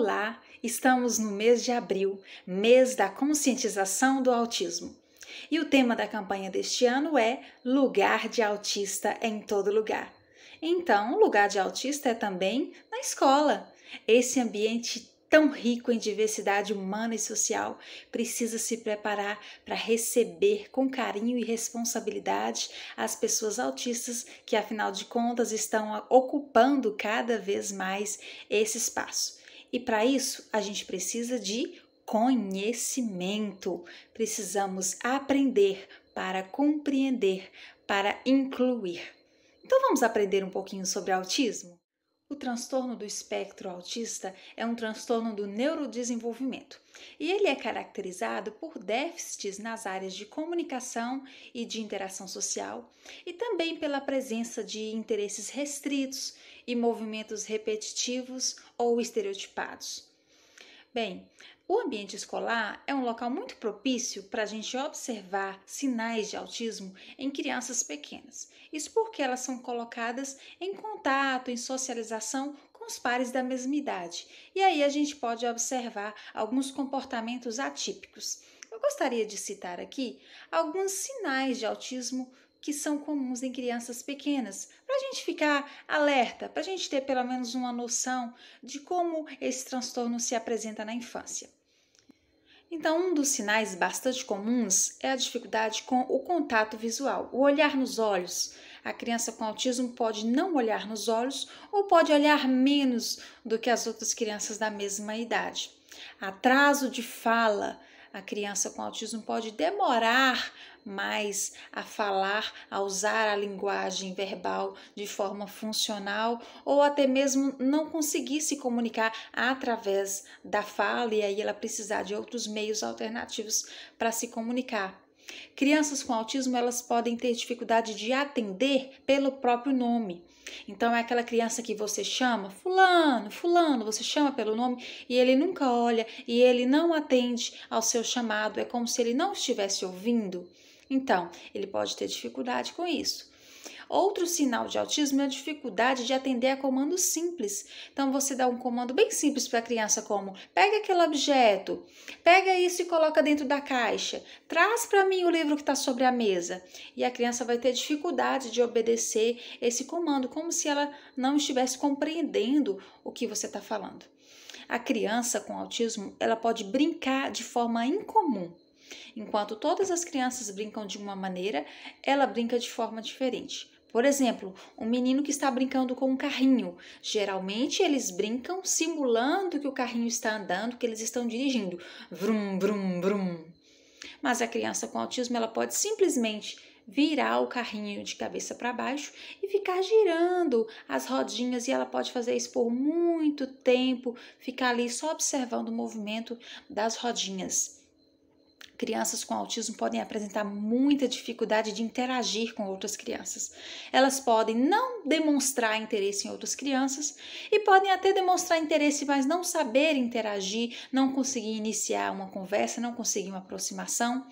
Olá, estamos no mês de abril, mês da conscientização do autismo. E o tema da campanha deste ano é Lugar de Autista em Todo Lugar. Então, o lugar de autista é também na escola. Esse ambiente tão rico em diversidade humana e social precisa se preparar para receber com carinho e responsabilidade as pessoas autistas que, afinal de contas, estão ocupando cada vez mais esse espaço. E para isso, a gente precisa de conhecimento. Precisamos aprender para compreender, para incluir. Então vamos aprender um pouquinho sobre autismo? O transtorno do espectro autista é um transtorno do neurodesenvolvimento e ele é caracterizado por déficits nas áreas de comunicação e de interação social e também pela presença de interesses restritos e movimentos repetitivos ou estereotipados. Bem, o ambiente escolar é um local muito propício para a gente observar sinais de autismo em crianças pequenas. Isso porque elas são colocadas em contato, em socialização com os pares da mesma idade. E aí a gente pode observar alguns comportamentos atípicos. Eu gostaria de citar aqui alguns sinais de autismo que são comuns em crianças pequenas, para a gente ficar alerta, para a gente ter pelo menos uma noção de como esse transtorno se apresenta na infância. Então, um dos sinais bastante comuns é a dificuldade com o contato visual, o olhar nos olhos. A criança com autismo pode não olhar nos olhos ou pode olhar menos do que as outras crianças da mesma idade. Atraso de fala. A criança com autismo pode demorar mais a falar, a usar a linguagem verbal de forma funcional ou até mesmo não conseguir se comunicar através da fala e aí ela precisar de outros meios alternativos para se comunicar. Crianças com autismo, elas podem ter dificuldade de atender pelo próprio nome. Então, é aquela criança que você chama, fulano, fulano, você chama pelo nome e ele nunca olha e ele não atende ao seu chamado, é como se ele não estivesse ouvindo. Então, ele pode ter dificuldade com isso. Outro sinal de autismo é a dificuldade de atender a comandos simples. Então, você dá um comando bem simples para a criança, como pega aquele objeto, pega isso e coloca dentro da caixa, traz para mim o livro que está sobre a mesa. E a criança vai ter dificuldade de obedecer esse comando, como se ela não estivesse compreendendo o que você está falando. A criança com autismo, ela pode brincar de forma incomum. Enquanto todas as crianças brincam de uma maneira, ela brinca de forma diferente. Por exemplo, um menino que está brincando com um carrinho. Geralmente eles brincam simulando que o carrinho está andando, que eles estão dirigindo. Vrum, vrum, vrum. Mas a criança com autismo, ela pode simplesmente virar o carrinho de cabeça para baixo e ficar girando as rodinhas, e ela pode fazer isso por muito tempo, ficar ali só observando o movimento das rodinhas. Crianças com autismo podem apresentar muita dificuldade de interagir com outras crianças. Elas podem não demonstrar interesse em outras crianças e podem até demonstrar interesse, mas não saber interagir, não conseguir iniciar uma conversa, não conseguir uma aproximação.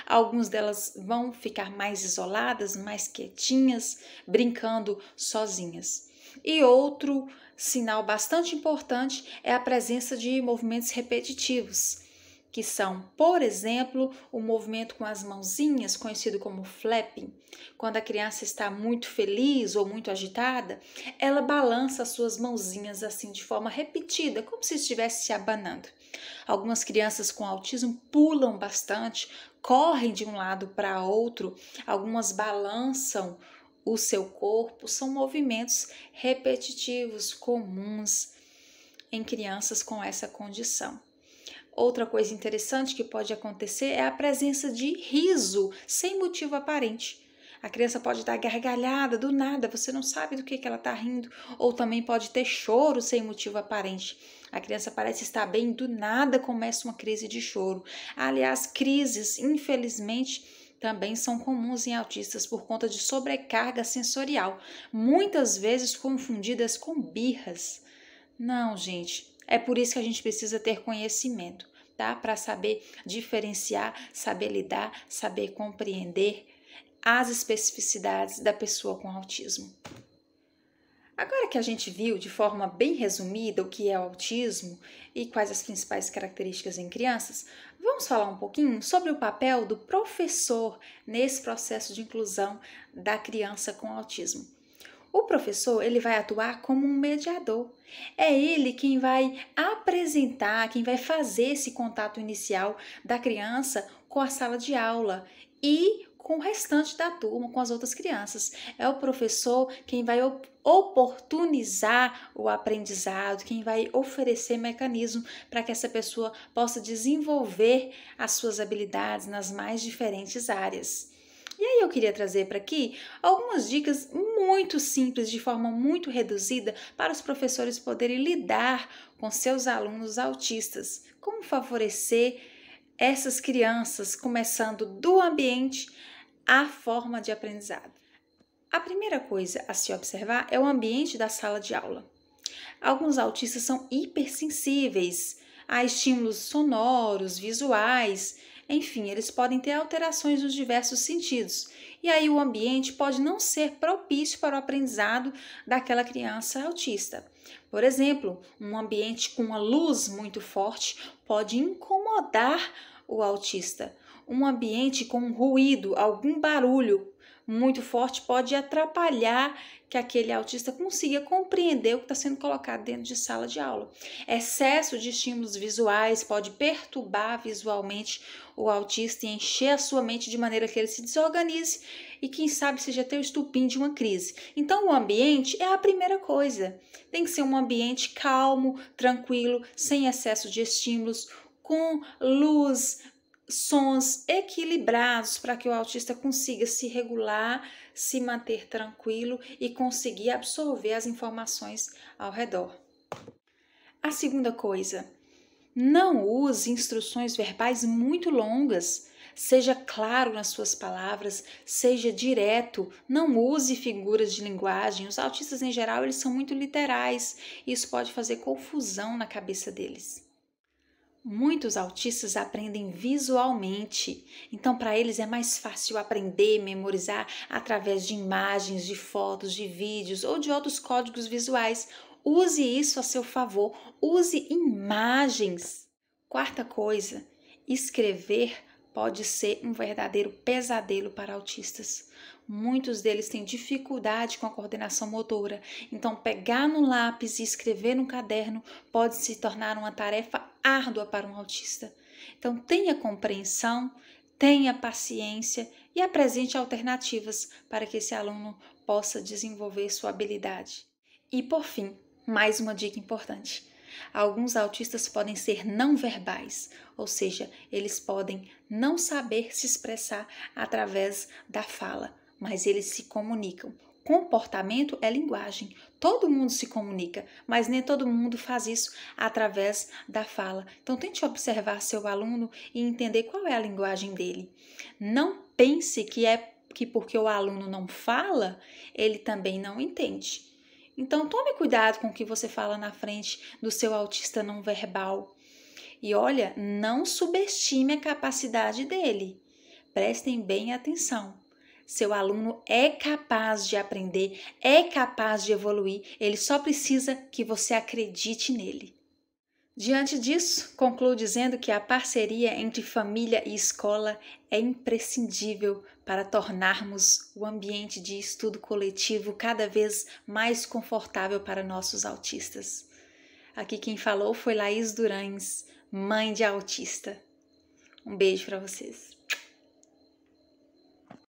Algumas delas vão ficar mais isoladas, mais quietinhas, brincando sozinhas. E outro sinal bastante importante é a presença de movimentos repetitivos, que são, por exemplo, o movimento com as mãozinhas, conhecido como flapping. Quando a criança está muito feliz ou muito agitada, ela balança as suas mãozinhas assim de forma repetida, como se estivesse se abanando. Algumas crianças com autismo pulam bastante, correm de um lado para outro, algumas balançam o seu corpo. São movimentos repetitivos comuns em crianças com essa condição. Outra coisa interessante que pode acontecer é a presença de riso sem motivo aparente. A criança pode dar gargalhada do nada, você não sabe do que ela está rindo, ou também pode ter choro sem motivo aparente. A criança parece estar bem, do nada começa uma crise de choro. Aliás, crises, infelizmente, também são comuns em autistas por conta de sobrecarga sensorial, muitas vezes confundidas com birras. Não, gente, é por isso que a gente precisa ter conhecimento, tá? Para saber diferenciar, saber lidar, saber compreender as especificidades da pessoa com autismo. Agora que a gente viu de forma bem resumida o que é o autismo e quais as principais características em crianças, vamos falar um pouquinho sobre o papel do professor nesse processo de inclusão da criança com autismo. O professor, ele vai atuar como um mediador. É ele quem vai apresentar, quem vai fazer esse contato inicial da criança com a sala de aula e com o restante da turma, com as outras crianças. É o professor quem vai oportunizar o aprendizado, quem vai oferecer mecanismo para que essa pessoa possa desenvolver as suas habilidades nas mais diferentes áreas. E aí eu queria trazer para aqui algumas dicas muito simples, de forma muito reduzida, para os professores poderem lidar com seus alunos autistas. Como favorecer essas crianças, começando do ambiente à forma de aprendizado. A primeira coisa a se observar é o ambiente da sala de aula. Alguns autistas são hipersensíveis a estímulos sonoros, visuais, enfim, eles podem ter alterações nos diversos sentidos. E aí o ambiente pode não ser propício para o aprendizado daquela criança autista. Por exemplo, um ambiente com uma luz muito forte pode incomodar o autista. Um ambiente com ruído, algum barulho muito forte pode atrapalhar que aquele autista consiga compreender o que está sendo colocado dentro de sala de aula. Excesso de estímulos visuais pode perturbar visualmente o autista e encher a sua mente de maneira que ele se desorganize e quem sabe seja até o estupim de uma crise. Então o ambiente é a primeira coisa. Tem que ser um ambiente calmo, tranquilo, sem excesso de estímulos, com luz, sons equilibrados para que o autista consiga se regular, se manter tranquilo e conseguir absorver as informações ao redor. A segunda coisa, não use instruções verbais muito longas. Seja claro nas suas palavras, seja direto, não use figuras de linguagem. Os autistas em geral, eles são muito literais e isso pode fazer confusão na cabeça deles. Muitos autistas aprendem visualmente, então para eles é mais fácil aprender, memorizar através de imagens, de fotos, de vídeos ou de outros códigos visuais. Use isso a seu favor, use imagens. Quarta coisa, escrever pode ser um verdadeiro pesadelo para autistas. Muitos deles têm dificuldade com a coordenação motora, então pegar no lápis e escrever no caderno pode se tornar uma tarefa árdua para um autista. Então tenha compreensão, tenha paciência e apresente alternativas para que esse aluno possa desenvolver sua habilidade. E por fim, mais uma dica importante. Alguns autistas podem ser não verbais, ou seja, eles podem não saber se expressar através da fala, mas eles se comunicam. Comportamento é linguagem. Todo mundo se comunica, mas nem todo mundo faz isso através da fala. Então tente observar seu aluno e entender qual é a linguagem dele. Não pense que porque o aluno não fala, ele também não entende. Então, tome cuidado com o que você fala na frente do seu autista não verbal. E olha, não subestime a capacidade dele. Prestem bem atenção. Seu aluno é capaz de aprender, é capaz de evoluir. Ele só precisa que você acredite nele. Diante disso, concluo dizendo que a parceria entre família e escola é imprescindível para tornarmos o ambiente de estudo coletivo cada vez mais confortável para nossos autistas. Aqui quem falou foi Laís Durães, mãe de autista. Um beijo para vocês.